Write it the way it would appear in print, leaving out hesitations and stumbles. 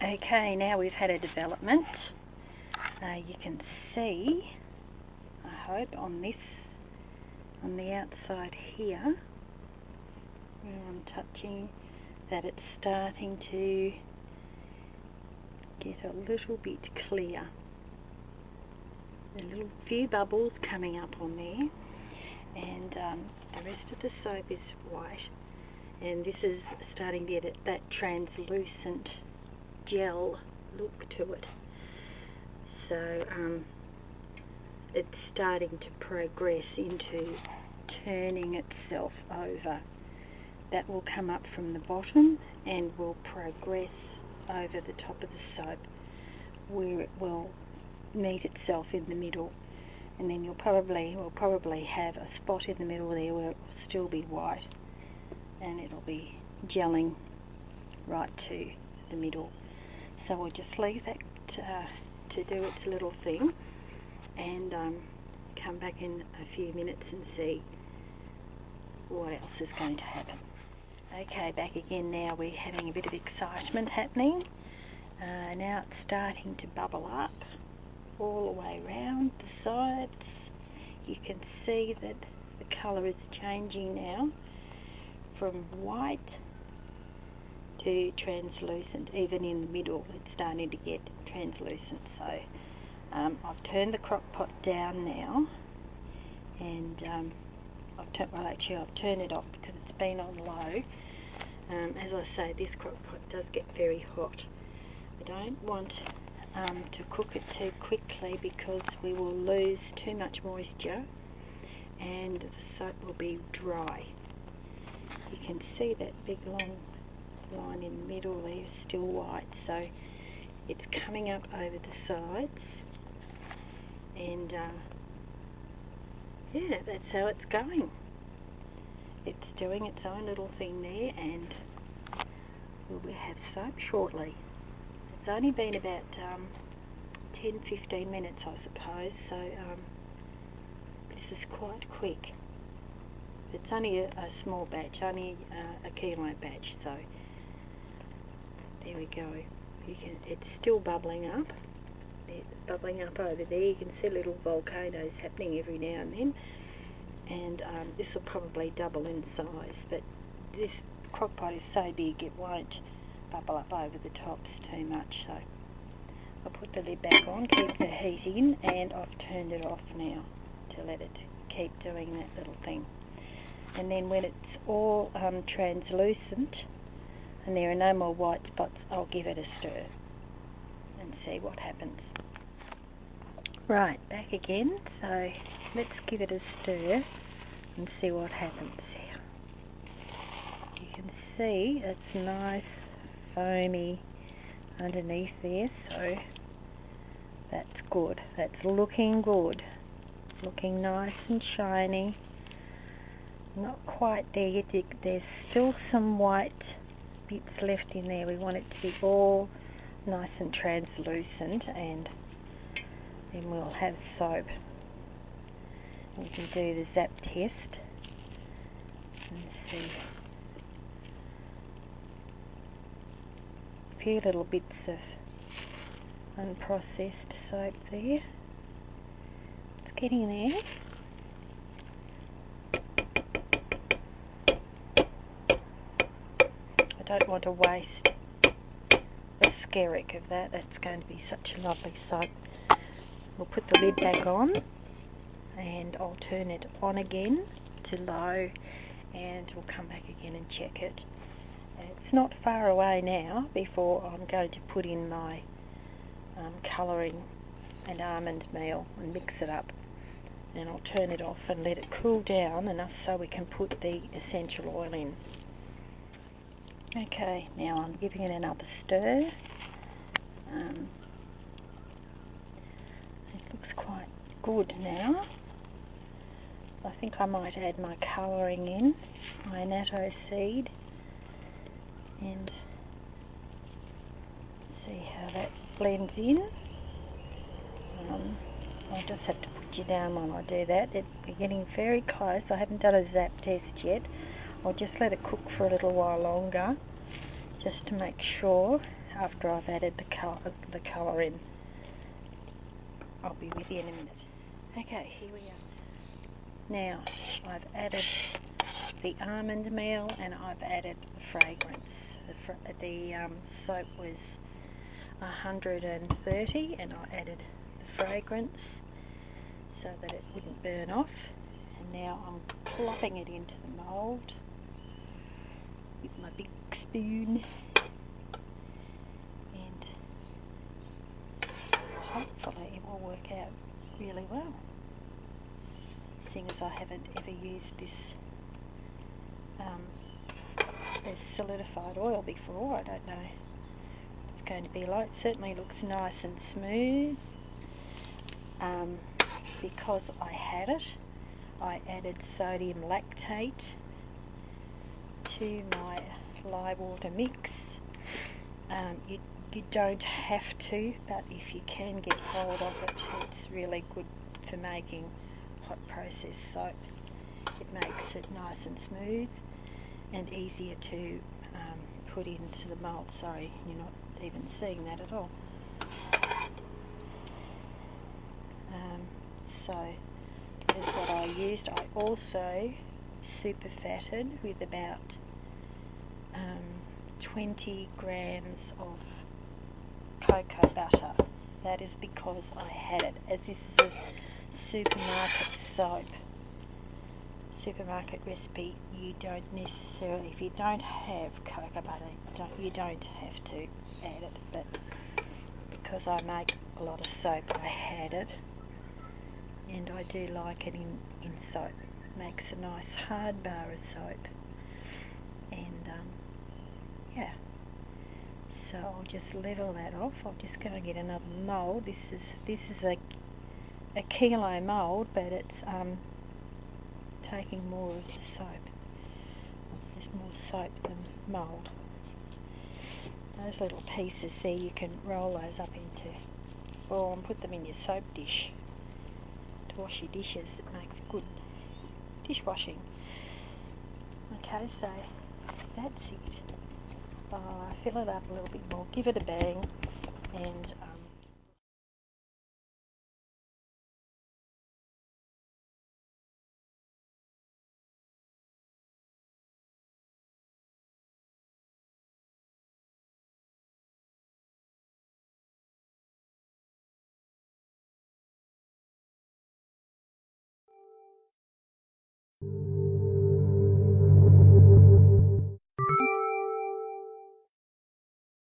Okay, now we've had a development. You can see, I hope, on the outside here, where I'm touching, that it's starting to get a little bit clear. A little few bubbles coming up on there, and the rest of the soap is white, and this is starting to get that translucent gel look to it. So it's starting to progress into turning itself over. That will come up from the bottom and will progress over the top of the soap, where it will meet itself in the middle, and then we'll probably have a spot in the middle there where it will still be white, and it'll be gelling right to the middle. So we'll just leave that to do its little thing, and come back in a few minutes and see what else is going to happen. Okay, back again now. We're having a bit of excitement happening. Now it's starting to bubble up all the way around the sides. You can see that the colour is changing now from white to translucent. Even in the middle it's starting to get translucent. So I've turned the crock pot down now, and I've turned it off because it's been on low. As I say, this crock pot does get very hot. I don't want to cook it too quickly because we will lose too much moisture and the soap will be dry. You can see that big long line in the middle there is still white, so it's coming up over the sides, and yeah, that's how it's going. It's doing its own little thing there, and we'll have soap shortly. It's only been about 10-15 minutes, I suppose, so this is quite quick. It's only a small batch, only a kilo batch, so there we go. It's still bubbling up. It's bubbling up over there. You can see little volcanoes happening every now and then, and this will probably double in size, but this crock pot is so big it won't bubble up over the tops too much. So I'll put the lid back on, keep the heat in, and I've turned it off now to let it keep doing that little thing. And then when it's all translucent and there are no more white spots, I'll give it a stir and see what happens. Right, back again, so let's give it a stir and see what happens here. You can see it's nice foamy underneath there, so that's good. That's looking good. Looking nice and shiny. Not quite there yet. There's still some white bits left in there. We want it to be all nice and translucent, and then we'll have soap. We can do the zap test and see. A few little bits of unprocessed soap there. It's getting there. I don't want to waste the skerrick of that. That's going to be such a lovely soap. We'll put the lid back on, and I'll turn it on again to low, and we'll come back again and check it. It's not far away now before I'm going to put in my colouring and almond meal and mix it up, and I'll turn it off and let it cool down enough so we can put the essential oil in. Okay, now I'm giving it another stir. It looks quite good now. I think I might add my colouring in, my natto seed, and see how that blends in. I'll just have to put you down while I do that. We're getting very close. I haven't done a zap test yet. I'll just let it cook for a little while longer, just to make sure after I've added the colour in. I'll be with you in a minute. Okay, here we are. Now I've added the almond meal and I've added the fragrance. The soap was 130 and I added the fragrance so that it wouldn't burn off. And now I'm plopping it into the mould with my big spoon, and hopefully it will work out really well. Seeing as I haven't ever used this solidified oil before, I don't know what it's going to be like. It certainly looks nice and smooth. Because I had it, I added sodium lactate to my lye water mix. You don't have to, but if you can get hold of it, it's really good for making hot process soap. It makes it nice and smooth and easier to put into the mould. Sorry, you're not even seeing that at all. So that is what I used. I also super fatted with about 20 grams of cocoa butter. That is because I had it, as this is a supermarket soap, supermarket recipe. You don't necessarily, if you don't have cocoa butter, you don't have to add it, but because I make a lot of soap, I had it, and I do like it in soap. It makes a nice hard bar of soap, and yeah. So I'll just level that off. I'm just going to get another mould. This is a kilo mould, but it's taking more of the soap. There's more soap than mould. Those little pieces there, you can roll those up into, and put them in your soap dish to wash your dishes. It makes good dishwashing. Okay, so that's it. Fill it up a little bit more, give it a bang, and